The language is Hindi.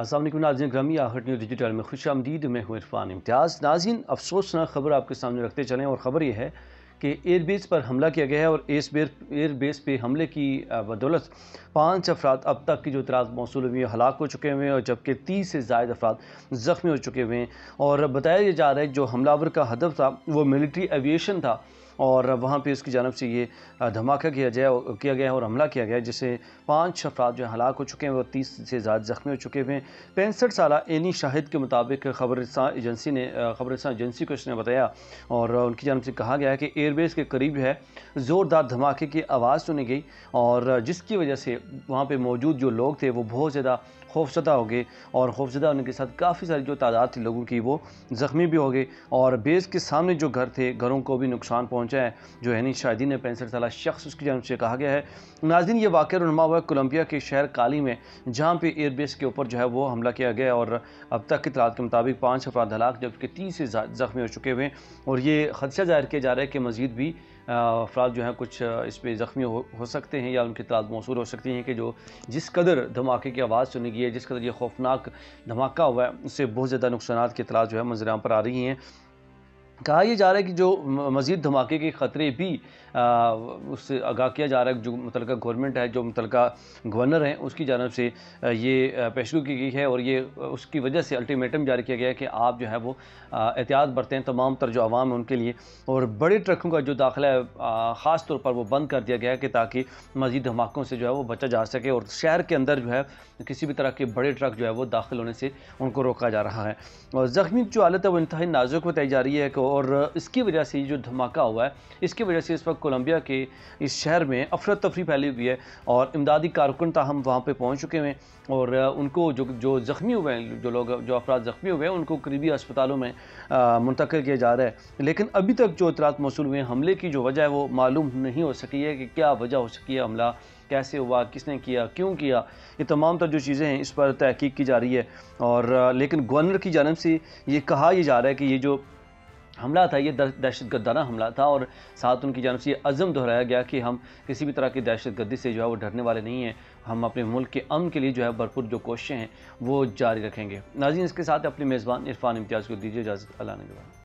अस्सलाम वालेकुम नाज़रीन ग्रामी, आहट न्यूज़ डिजिटल में खुशामदीद। मैं हूँ इरफान इम्तियाज़। नाज़रीन, अफसोसनाक खबर आपके सामने रखते चलें और ख़बर यह है कि एयरबेस पर हमला किया गया है और एयरबेस पे हमले की बदौलत 5 अफराद अब तक की जो इतलात मौसूल हुई है हलाक हो चुके हुए हैं और जबकि 30 से ज़ायद अफराद ज़ख्मी हो चुके हुए हैं। और बताया जा रहा है जो हमलावर का हदफ था वो मिलिट्री एविएशन था और वहाँ पे उसकी जानब से ये धमाका किया गया है और हमला किया गया है, जिससे 5 अफराद जो हलाक हो चुके हैं और 30 से ज़्यादा ज़ख्मी हो चुके हुए हैं। 65 साला एनी शाहिद के मुताबिक खबर एजेंसी को इसने बताया और उनकी जानब से कहा गया है कि एयरबेस के करीब है ज़ोरदार धमाके की आवाज़ सुनी गई और जिसकी वजह से वहाँ पे मौजूद जो लोग थे वो बहुत ज़्यादा खौफजदा हो गए और खौफजदा होने के साथ काफ़ी सारी जो तादाद थी लोगों की वो ज़ख्मी भी हो गए और बेस के सामने जो घर थे घरों को भी नुकसान पहुँचा है। जो एनी शाहिदी ने 65 साला शख्स उसकी जानब से कहा गया है। नाज़रीन, ये वाक़या रुनमा हुआ कोलंबिया के शहर काली में, जहाँ पे एयरबेस के ऊपर जो है वो हमला किया गया और अब तक की इत्तलात के मुताबिक 5 अफराद हलाक जबकि 30 से ज़ख्मी हो चुके हुए हैं और ये खदशा ज़ाहिर किया जा रहा है कि मज़ीद भी अफराद जो हैं कुछ इस पर ज़ख्मी हो सकते हैं या उनकी इत्तलात मौसूल हो सकती हैं कि जो जिस कदर धमाके की आवाज़ सुनी गई है, जिस कदर ये खौफनाक धमाका हुआ है, उससे बहुत ज़्यादा नुकसानात की इत्तलात जो है मंज़र-ए-आम पर आ रही हैं। कहा यह जा रहा है कि जो मज़ीद धमाके के ख़तरे भी उससे आगाह किया जा रहा है। जो मुतलका गवर्नमेंट है, जो मुतलका गवर्नर हैं, उसकी जानब से ये पेशगो की गई है और ये उसकी वजह से अल्टीमेटम जारी किया गया है कि आप जो है वो एहतियात बरतें तमाम तर जो आवाम है उनके लिए। और बड़े ट्रकों का जो दाखिला है ख़ास तौर पर वो बंद कर दिया गया है कि ताकि मज़ीद धमाकों से जो है वो बचा जा सके और शहर के अंदर जो है किसी भी तरह के बड़े ट्रक जो है वो दाखिल होने से उनको रोका जा रहा है। और ज़ख्मी जो हालत है वो इंतहाई नाजुक बताई जा रही है और इसकी वजह से जो धमाका हुआ है इसकी वजह से इस वक्त कोलंबिया के इस शहर में अफरा तफरी फैली हुई है और इमदादी कारकुन ताहम वहाँ पे पहुँच चुके हैं और उनको जो ज़ख्मी हुए हैं, जो अफराद ज़ख्मी हुए हैं उनको करीबी अस्पतालों में मुंतकिल किया जा रहा है। लेकिन अभी तक जो इतलात मौसूल हुए हैं हमले की जो वजह है वो मालूम नहीं हो सकी है कि क्या वजह हो सकी है, हमला कैसे हुआ, किसने किया, क्यों किया, ये तमाम तर जो चीज़ें हैं इस पर तहकीक की जा रही है। और लेकिन गवर्नर की जानब से ये कहा यह जा रहा है कि ये जो हमला था ये दहशतगर्दाना हमला था और साथ उनकी जानब से ये अज़म दोहराया गया कि हम किसी भी तरह की दहशतगर्दी से जो है वो डरने वाले नहीं हैं। हम अपने मुल्क के अमन के लिए जो है भरपूर जो कोशिशें हैं वो जारी रखेंगे। नाज़रीन, इसके साथ अपने मेज़बान इरफान इम्तियाज़ को दीजिए इजाज़त। अल्लाह ने।